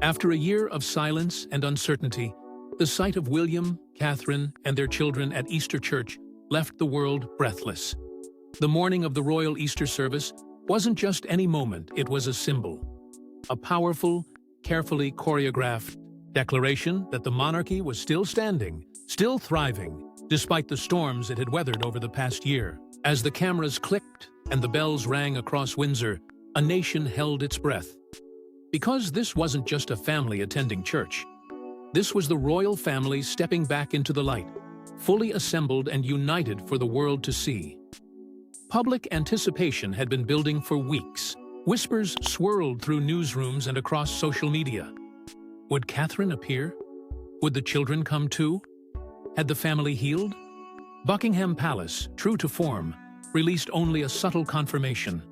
After a year of silence and uncertainty, the sight of William, Catherine, and their children at Easter Church left the world breathless. The morning of the royal Easter service wasn't just any moment, it was a symbol. A powerful, carefully choreographed declaration that the monarchy was still standing, still thriving, despite the storms it had weathered over the past year. As the cameras clicked and the bells rang across Windsor, a nation held its breath. Because this wasn't just a family attending church. This was the royal family stepping back into the light, fully assembled and united for the world to see. Public anticipation had been building for weeks. Whispers swirled through newsrooms and across social media. Would Catherine appear? Would the children come too? Had the family healed? Buckingham Palace, true to form, released only a subtle confirmation,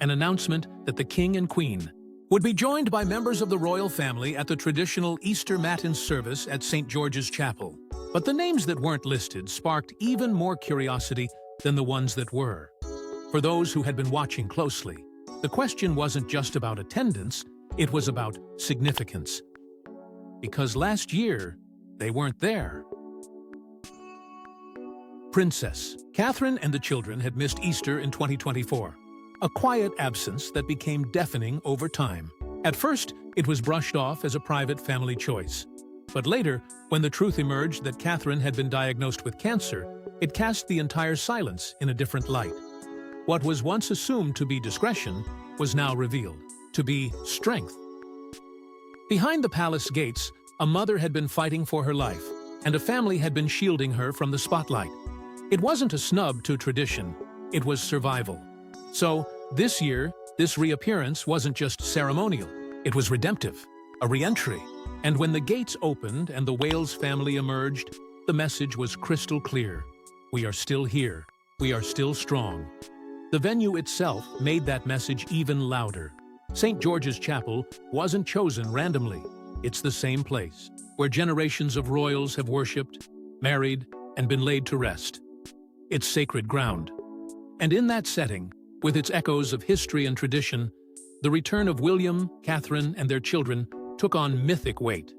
an announcement that the King and Queen would be joined by members of the royal family at the traditional Easter Matins service at St. George's Chapel. But the names that weren't listed sparked even more curiosity than the ones that were. For those who had been watching closely, the question wasn't just about attendance, it was about significance. Because last year, they weren't there. Princess Catherine and the children had missed Easter in 2024. A quiet absence that became deafening over time. At first, it was brushed off as a private family choice. But later, when the truth emerged that Catherine had been diagnosed with cancer, it cast the entire silence in a different light. What was once assumed to be discretion was now revealed to be strength. Behind the palace gates, a mother had been fighting for her life, and a family had been shielding her from the spotlight. It wasn't a snub to tradition, it was survival. So, this year, this reappearance wasn't just ceremonial, it was redemptive, a re-entry. And when the gates opened and the Wales family emerged, the message was crystal clear. We are still here. We are still strong. The venue itself made that message even louder. St. George's Chapel wasn't chosen randomly. It's the same place where generations of royals have worshipped, married, and been laid to rest. It's sacred ground. And in that setting, with its echoes of history and tradition, the return of William, Catherine, and their children took on mythic weight.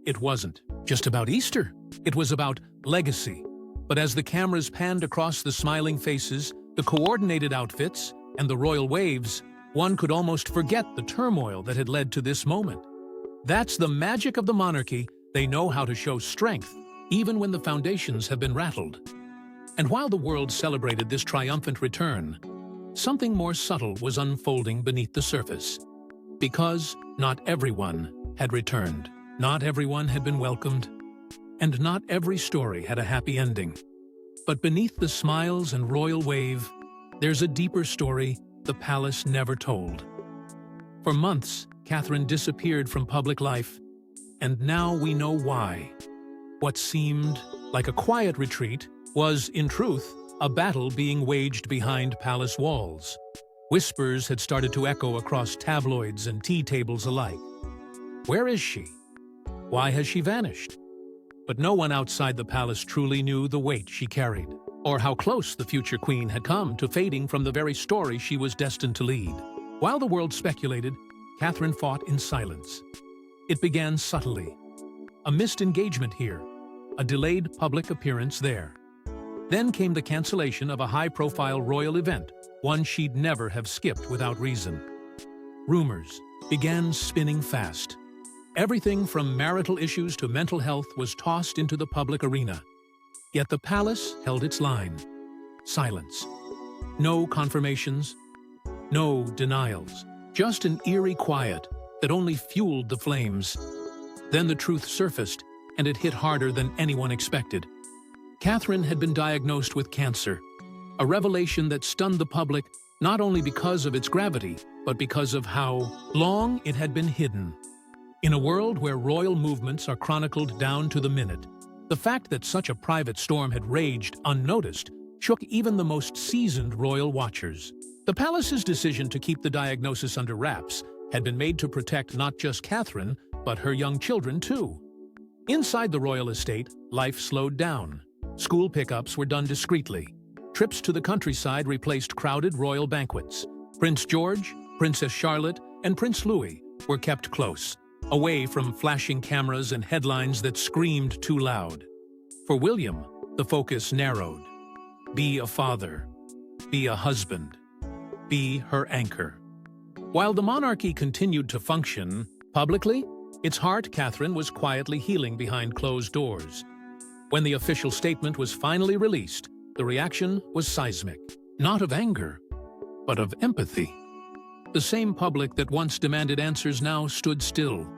It wasn't just about Easter. It was about legacy. But as the cameras panned across the smiling faces, the coordinated outfits, and the royal waves, one could almost forget the turmoil that had led to this moment. That's the magic of the monarchy. They know how to show strength, even when the foundations have been rattled. And while the world celebrated this triumphant return, something more subtle was unfolding beneath the surface. Because not everyone had returned, not everyone had been welcomed, and not every story had a happy ending. But beneath the smiles and royal wave, there's a deeper story the palace never told. For months, Catherine disappeared from public life, and now we know why. What seemed like a quiet retreat was, in truth, a battle being waged behind palace walls. Whispers had started to echo across tabloids and tea tables alike. Where is she? Why has she vanished? But no one outside the palace truly knew the weight she carried, or how close the future queen had come to fading from the very story she was destined to lead. While the world speculated, Catherine fought in silence. It began subtly. A missed engagement here, a delayed public appearance there. Then came the cancellation of a high-profile royal event, one she'd never have skipped without reason. Rumors began spinning fast. Everything from marital issues to mental health was tossed into the public arena. Yet the palace held its line. Silence. No confirmations, no denials, just an eerie quiet that only fueled the flames. Then the truth surfaced, and it hit harder than anyone expected. Catherine had been diagnosed with cancer, a revelation that stunned the public not only because of its gravity, but because of how long it had been hidden. In a world where royal movements are chronicled down to the minute, the fact that such a private storm had raged unnoticed shook even the most seasoned royal watchers. The palace's decision to keep the diagnosis under wraps had been made to protect not just Catherine, but her young children too. Inside the royal estate, life slowed down. School pickups were done discreetly. Trips to the countryside replaced crowded royal banquets. Prince George, Princess Charlotte, and Prince Louis were kept close. away from flashing cameras and headlines that screamed too loud. For William, the focus narrowed. Be a father. Be a husband. Be her anchor. While the monarchy continued to function publicly, its heart, Catherine, was quietly healing behind closed doors. When the official statement was finally released, the reaction was seismic. Not of anger, but of empathy. The same public that once demanded answers now stood still,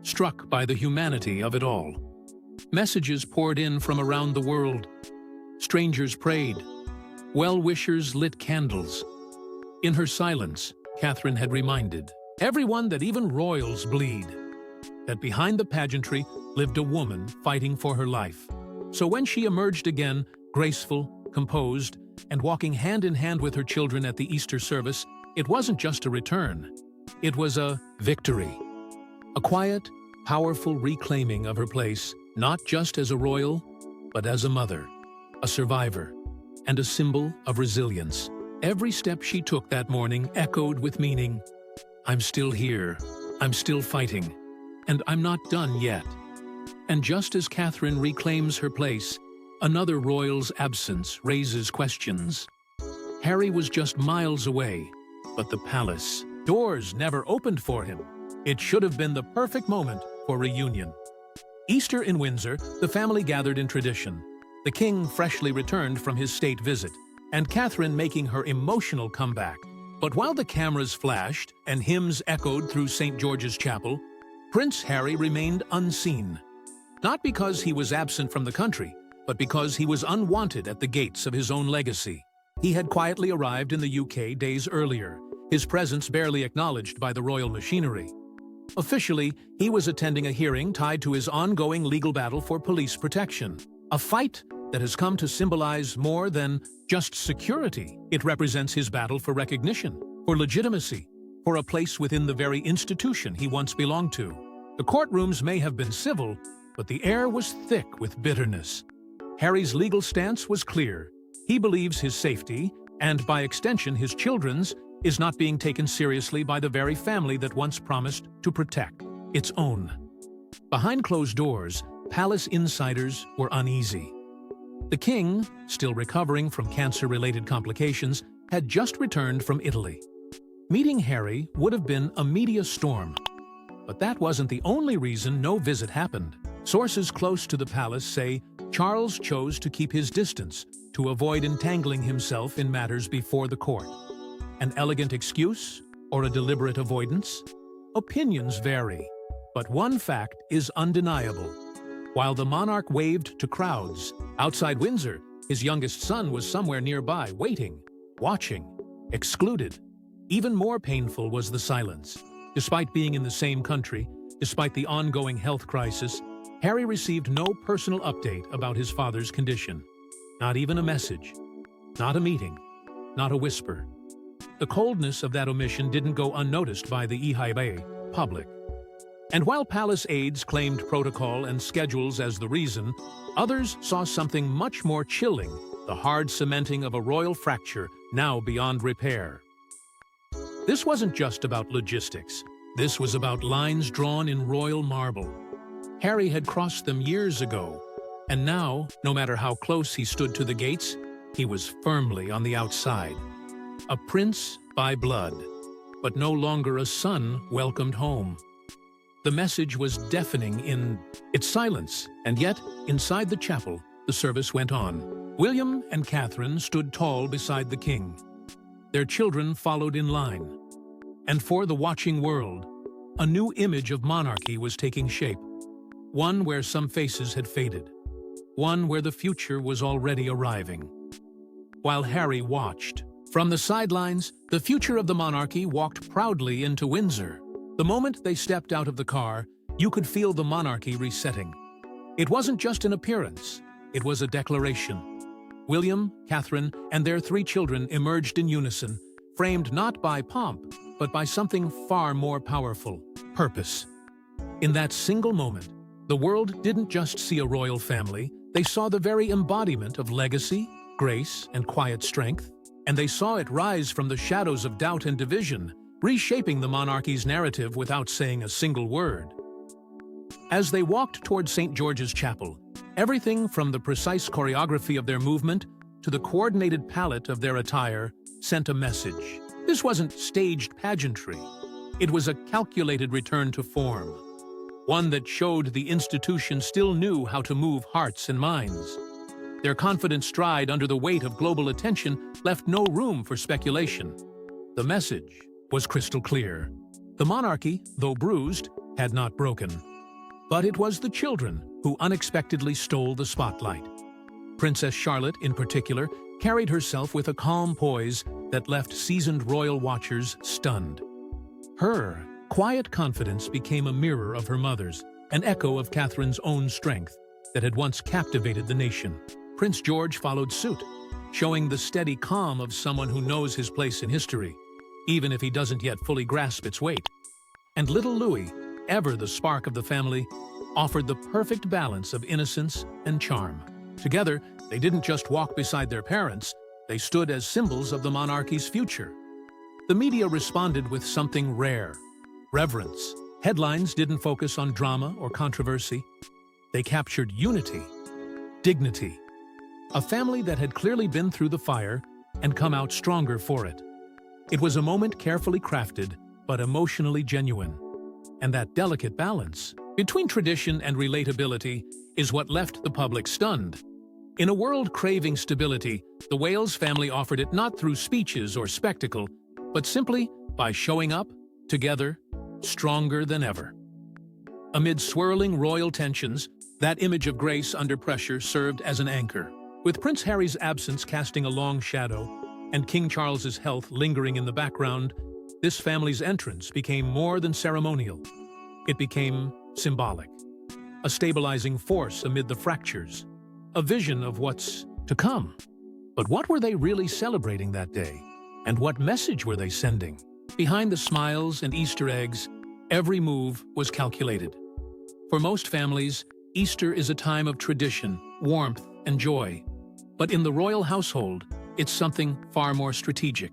struck by the humanity of it all. Messages poured in from around the world. Strangers prayed. Well-wishers lit candles. In her silence, Catherine had reminded everyone that even royals bleed, that behind the pageantry lived a woman fighting for her life. So when she emerged again, graceful, composed, and walking hand in hand with her children at the Easter service, it wasn't just a return. It was a victory. A quiet, powerful reclaiming of her place, not just as a royal, but as a mother, a survivor, and a symbol of resilience. Every step she took that morning echoed with meaning. I'm still here, I'm still fighting, and I'm not done yet. And just as Catherine reclaims her place, another royal's absence raises questions. Harry was just miles away, but the palace doors never opened for him. It should have been the perfect moment for reunion. Easter in Windsor, the family gathered in tradition. The king freshly returned from his state visit, and Catherine making her emotional comeback. But while the cameras flashed and hymns echoed through St. George's Chapel, Prince Harry remained unseen. Not because he was absent from the country, but because he was unwanted at the gates of his own legacy. He had quietly arrived in the UK days earlier, his presence barely acknowledged by the royal machinery. Officially, he was attending a hearing tied to his ongoing legal battle for police protection, a fight that has come to symbolize more than just security. It represents his battle for recognition, for legitimacy, for a place within the very institution he once belonged to. The courtrooms may have been civil, but the air was thick with bitterness. Harry's legal stance was clear. He believes his safety, and by extension his children's, is not being taken seriously by the very family that once promised to protect its own. Behind closed doors, palace insiders were uneasy. The king, still recovering from cancer-related complications, had just returned from Italy. Meeting Harry would have been a media storm. But that wasn't the only reason no visit happened. Sources close to the palace say Charles chose to keep his distance to avoid entangling himself in matters before the court. An elegant excuse or a deliberate avoidance? Opinions vary, but one fact is undeniable. While the monarch waved to crowds, outside Windsor, his youngest son was somewhere nearby, waiting, watching, excluded. Even more painful was the silence. Despite being in the same country, despite the ongoing health crisis, Harry received no personal update about his father's condition. Not even a message. Not a meeting. Not a whisper. The coldness of that omission didn't go unnoticed by the Ihaibei public. And while palace aides claimed protocol and schedules as the reason, others saw something much more chilling, the hard cementing of a royal fracture now beyond repair. This wasn't just about logistics. This was about lines drawn in royal marble. Harry had crossed them years ago, and now, no matter how close he stood to the gates, he was firmly on the outside. A prince by blood, but no longer a son welcomed home. The message was deafening in its silence, and yet, inside the chapel, the service went on. William and Catherine stood tall beside the king. Their children followed in line. And for the watching world, a new image of monarchy was taking shape. One where some faces had faded. One where the future was already arriving. While Harry watched, from the sidelines, the future of the monarchy walked proudly into Windsor. The moment they stepped out of the car, you could feel the monarchy resetting. It wasn't just an appearance, it was a declaration. William, Catherine, and their 3 children emerged in unison, framed not by pomp, but by something far more powerful: purpose. In that single moment, the world didn't just see a royal family, they saw the very embodiment of legacy, grace, and quiet strength. And they saw it rise from the shadows of doubt and division, reshaping the monarchy's narrative without saying a single word. As they walked toward St. George's Chapel, everything from the precise choreography of their movement to the coordinated palette of their attire sent a message. This wasn't staged pageantry. It was a calculated return to form, one that showed the institution still knew how to move hearts and minds. Their confident stride under the weight of global attention left no room for speculation. The message was crystal clear. The monarchy, though bruised, had not broken. But it was the children who unexpectedly stole the spotlight. Princess Charlotte, in particular, carried herself with a calm poise that left seasoned royal watchers stunned. Her quiet confidence became a mirror of her mother's, an echo of Catherine's own strength that had once captivated the nation. Prince George followed suit, showing the steady calm of someone who knows his place in history, even if he doesn't yet fully grasp its weight. And little Louis, ever the spark of the family, offered the perfect balance of innocence and charm. Together, they didn't just walk beside their parents, they stood as symbols of the monarchy's future. The media responded with something rare: reverence. Headlines didn't focus on drama or controversy. They captured unity, dignity. A family that had clearly been through the fire and come out stronger for it. It was a moment carefully crafted, but emotionally genuine. And that delicate balance between tradition and relatability is what left the public stunned. In a world craving stability, the Wales family offered it not through speeches or spectacle, but simply by showing up, together, stronger than ever. Amid swirling royal tensions, that image of grace under pressure served as an anchor. With Prince Harry's absence casting a long shadow and King Charles's health lingering in the background, this family's entrance became more than ceremonial. It became symbolic, a stabilizing force amid the fractures, a vision of what's to come. But what were they really celebrating that day? And what message were they sending? Behind the smiles and Easter eggs, every move was calculated. For most families, Easter is a time of tradition, warmth, and joy. But in the royal household, it's something far more strategic.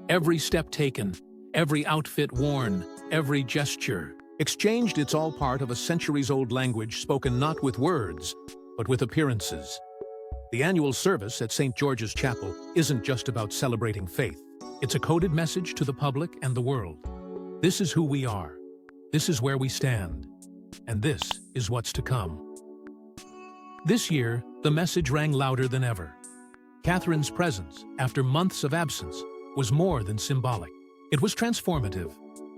Every step taken, every outfit worn, every gesture exchanged, it's all part of a centuries-old language spoken not with words, but with appearances. The annual service at St. George's Chapel isn't just about celebrating faith. It's a coded message to the public and the world. This is who we are. This is where we stand. And this is what's to come. This year, the message rang louder than ever. Catherine's presence, after months of absence, was more than symbolic. It was transformative.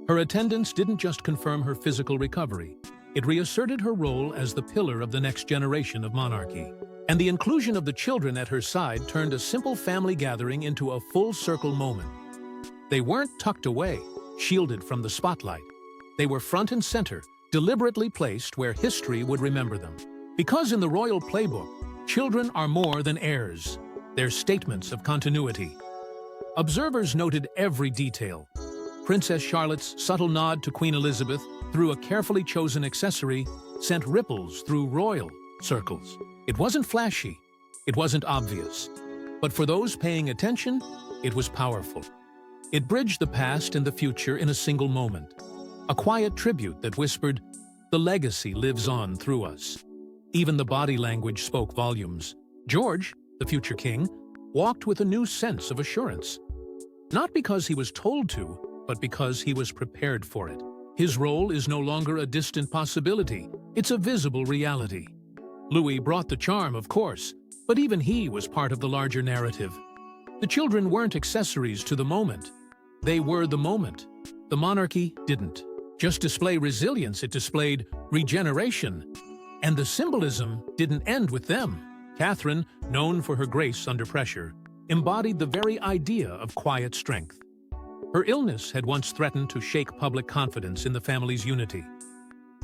Her attendance didn't just confirm her physical recovery. It reasserted her role as the pillar of the next generation of monarchy. And the inclusion of the children at her side turned a simple family gathering into a full-circle moment. They weren't tucked away, shielded from the spotlight. They were front and center, deliberately placed where history would remember them. Because in the royal playbook, children are more than heirs. They're statements of continuity. Observers noted every detail. Princess Charlotte's subtle nod to Queen Elizabeth through a carefully chosen accessory sent ripples through royal circles. It wasn't flashy, it wasn't obvious. But for those paying attention, it was powerful. It bridged the past and the future in a single moment. A quiet tribute that whispered, "The legacy lives on through us." Even the body language spoke volumes. George, the future king, walked with a new sense of assurance. Not because he was told to, but because he was prepared for it. His role is no longer a distant possibility, it's a visible reality. Louis brought the charm, of course, but even he was part of the larger narrative. The children weren't accessories to the moment. They were the moment. The monarchy didn't just display resilience, it displayed regeneration. And the symbolism didn't end with them. Catherine, known for her grace under pressure, embodied the very idea of quiet strength. Her illness had once threatened to shake public confidence in the family's unity.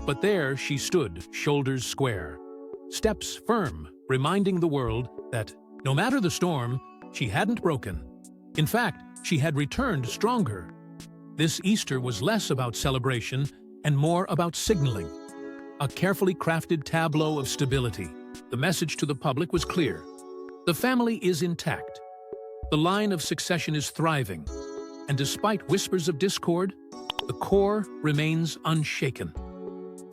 But there she stood, shoulders square, steps firm, reminding the world that, no matter the storm, she hadn't broken. In fact, she had returned stronger. This Easter was less about celebration and more about signaling. A carefully crafted tableau of stability. The message to the public was clear. The family is intact. The line of succession is thriving. And despite whispers of discord, the core remains unshaken.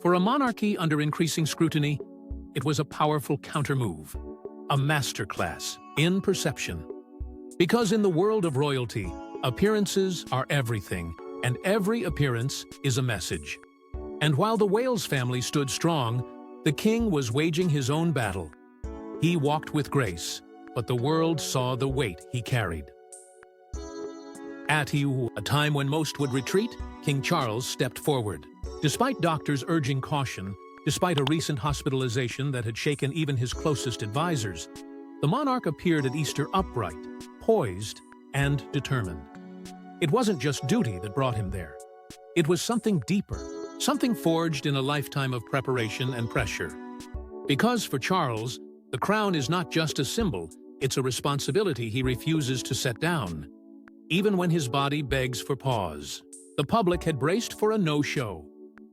For a monarchy under increasing scrutiny, it was a powerful countermove, a masterclass in perception. Because in the world of royalty, appearances are everything, and every appearance is a message. And while the Wales family stood strong, the king was waging his own battle. He walked with grace, but the world saw the weight he carried. At a time when most would retreat, King Charles stepped forward. Despite doctors urging caution, despite a recent hospitalization that had shaken even his closest advisors, the monarch appeared at Easter upright, poised, and determined. It wasn't just duty that brought him there. It was something deeper, something forged in a lifetime of preparation and pressure. Because for Charles, the crown is not just a symbol, it's a responsibility he refuses to set down. Even when his body begs for pause, the public had braced for a no-show.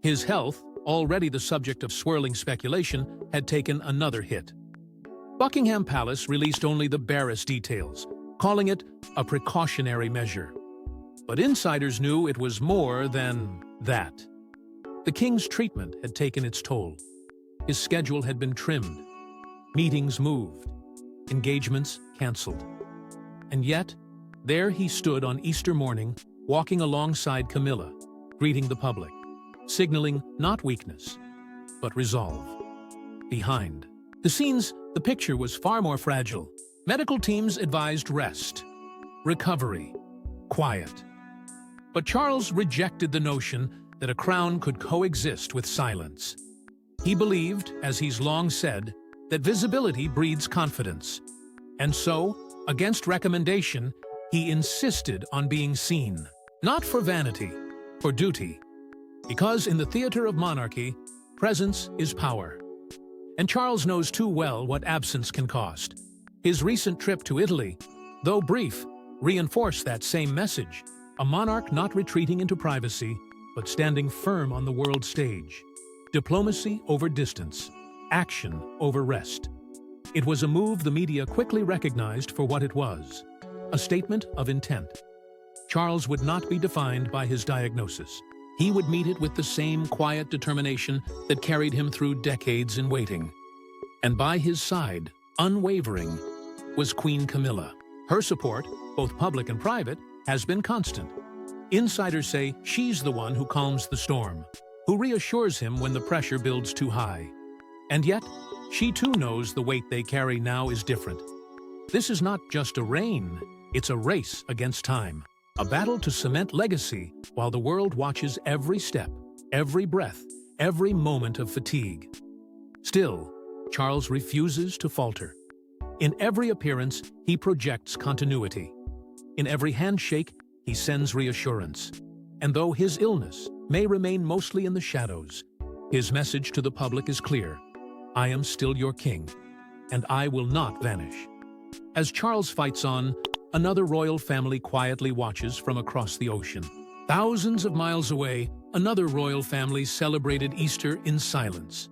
His health, already the subject of swirling speculation, had taken another hit. Buckingham Palace released only the barest details, calling it a precautionary measure. But insiders knew it was more than that. The king's treatment had taken its toll. His schedule had been trimmed, meetings moved, engagements cancelled. And yet, there he stood on Easter morning, walking alongside Camilla, greeting the public, signaling not weakness, but resolve. Behind the picture was far more fragile. Medical teams advised rest, recovery, quiet. But Charles rejected the notion that a crown could coexist with silence. He believed, as he's long said, that visibility breeds confidence. And so, against recommendation, he insisted on being seen. Not for vanity, for duty. Because in the theater of monarchy, presence is power. And Charles knows too well what absence can cost. His recent trip to Italy, though brief, reinforced that same message. A monarch not retreating into privacy, but standing firm on the world stage. Diplomacy over distance, action over rest. It was a move the media quickly recognized for what it was, a statement of intent. Charles would not be defined by his diagnosis. He would meet it with the same quiet determination that carried him through decades in waiting. And by his side, unwavering, was Queen Camilla. Her support, both public and private, has been constant. Insiders say she's the one who calms the storm, who reassures him when the pressure builds too high. And yet, she too knows the weight they carry now is different. This is not just a reign, it's a race against time. A battle to cement legacy while the world watches every step, every breath, every moment of fatigue. Still, Charles refuses to falter. In every appearance, he projects continuity. In every handshake, he sends reassurance. And though his illness may remain mostly in the shadows, his message to the public is clear. I am still your king, and I will not vanish. As Charles fights on, another royal family quietly watches from across the ocean. Thousands of miles away, another royal family celebrated Easter in silence.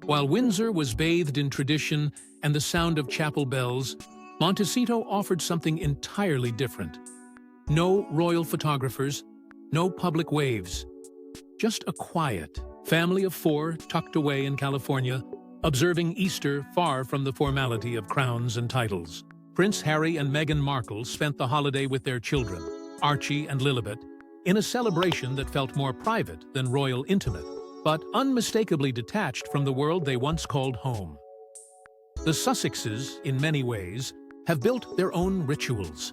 While Windsor was bathed in tradition and the sound of chapel bells, Montecito offered something entirely different. No royal photographers, no public waves. Just a quiet family of four tucked away in California, observing Easter far from the formality of crowns and titles. Prince Harry and Meghan Markle spent the holiday with their children, Archie and Lilibet, in a celebration that felt more private than royal intimate, but unmistakably detached from the world they once called home. The Sussexes, in many ways, have built their own rituals.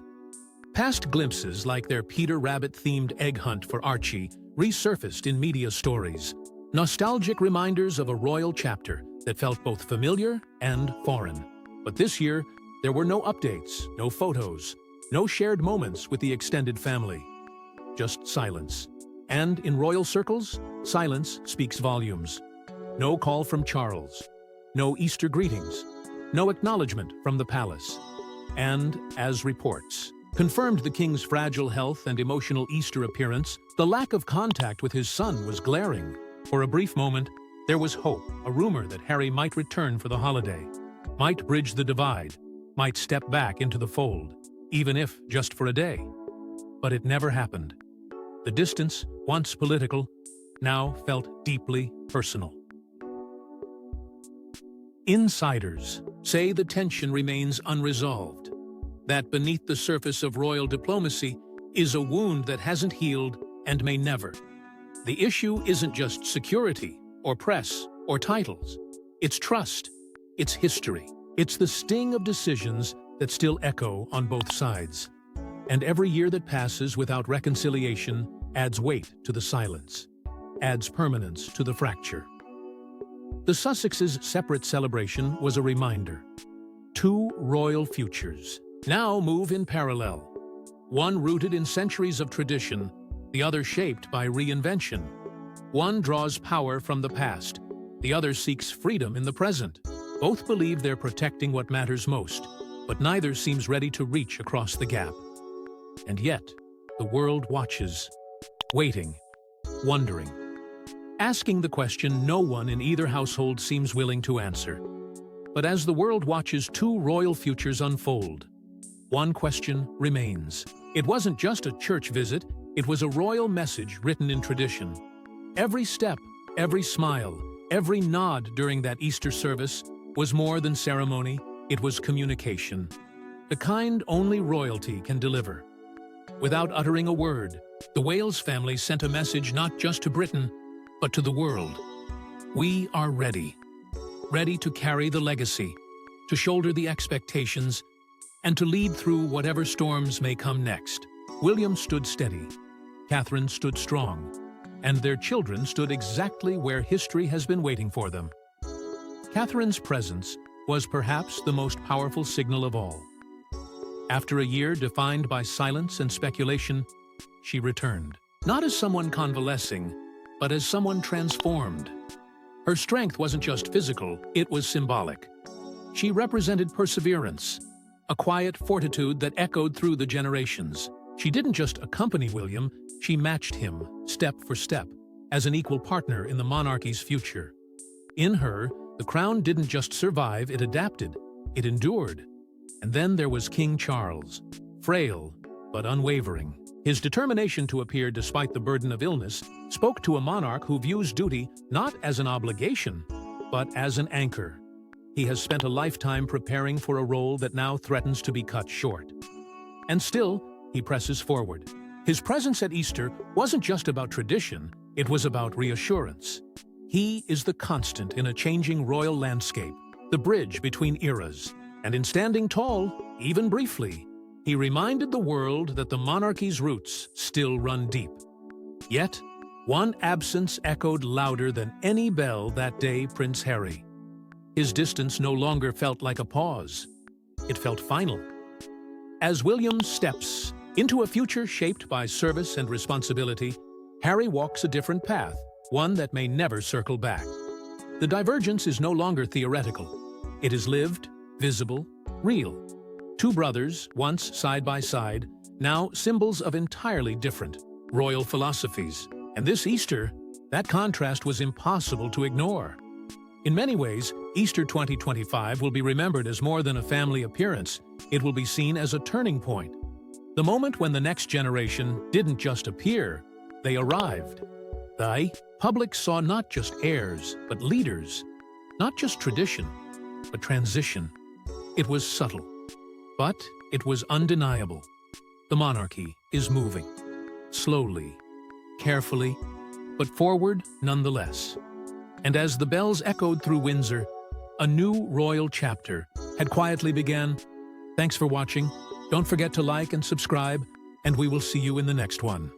Past glimpses like their Peter Rabbit-themed egg hunt for Archie resurfaced in media stories, nostalgic reminders of a royal chapter that felt both familiar and foreign. But this year, there were no updates, no photos, no shared moments with the extended family. Just silence. And in royal circles, silence speaks volumes. No call from Charles. No Easter greetings. No acknowledgement from the palace. And, as reports confirmed the king's fragile health and emotional Easter appearance, the lack of contact with his son was glaring. For a brief moment, there was hope, a rumor that Harry might return for the holiday, might bridge the divide, might step back into the fold, even if just for a day. But it never happened. The distance, once political, now felt deeply personal. Insiders say the tension remains unresolved, that beneath the surface of royal diplomacy is a wound that hasn't healed and may never. The issue isn't just security, or press, or titles. It's trust, it's history, it's the sting of decisions that still echo on both sides. And every year that passes without reconciliation adds weight to the silence, adds permanence to the fracture. The Sussexes' separate celebration was a reminder. Two royal futures now move in parallel, one rooted in centuries of tradition, the other shaped by reinvention. One draws power from the past, the other seeks freedom in the present. Both believe they're protecting what matters most, but neither seems ready to reach across the gap. And yet, the world watches, waiting, wondering, asking the question no one in either household seems willing to answer. But as the world watches two royal futures unfold, one question remains. It wasn't just a church visit, it was a royal message written in tradition. Every step, every smile, every nod during that Easter service was more than ceremony, it was communication. The kind only royalty can deliver. Without uttering a word, the Wales family sent a message not just to Britain, but to the world. We are ready. Ready to carry the legacy, to shoulder the expectations, and to lead through whatever storms may come next. William stood steady, Catherine stood strong, and their children stood exactly where history has been waiting for them. Catherine's presence was perhaps the most powerful signal of all. After a year defined by silence and speculation, she returned. Not as someone convalescing, but as someone transformed. Her strength wasn't just physical, it was symbolic. She represented perseverance, a quiet fortitude that echoed through the generations. She didn't just accompany William, she matched him, step for step, as an equal partner in the monarchy's future. In her, the crown didn't just survive, it adapted, it endured. And then there was King Charles, frail but unwavering. His determination to appear despite the burden of illness spoke to a monarch who views duty not as an obligation, but as an anchor. He has spent a lifetime preparing for a role that now threatens to be cut short. And still, he presses forward. His presence at Easter wasn't just about tradition, it was about reassurance. He is the constant in a changing royal landscape, the bridge between eras. And in standing tall, even briefly, he reminded the world that the monarchy's roots still run deep. Yet, one absence echoed louder than any bell that day: Prince Harry. His distance no longer felt like a pause. It felt final. As William steps into a future shaped by service and responsibility, Harry walks a different path, one that may never circle back. The divergence is no longer theoretical. It is lived, visible, real. Two brothers, once side by side, now symbols of entirely different royal philosophies. And this Easter, that contrast was impossible to ignore. In many ways, Easter 2025 will be remembered as more than a family appearance. It will be seen as a turning point. The moment when the next generation didn't just appear, they arrived. The public saw not just heirs, but leaders. Not just tradition, but transition. It was subtle, but it was undeniable. The monarchy is moving. Slowly, carefully, but forward nonetheless. And as the bells echoed through Windsor, a new royal chapter had quietly begun. Thanks for watching. Don't forget to like and subscribe, and we will see you in the next one.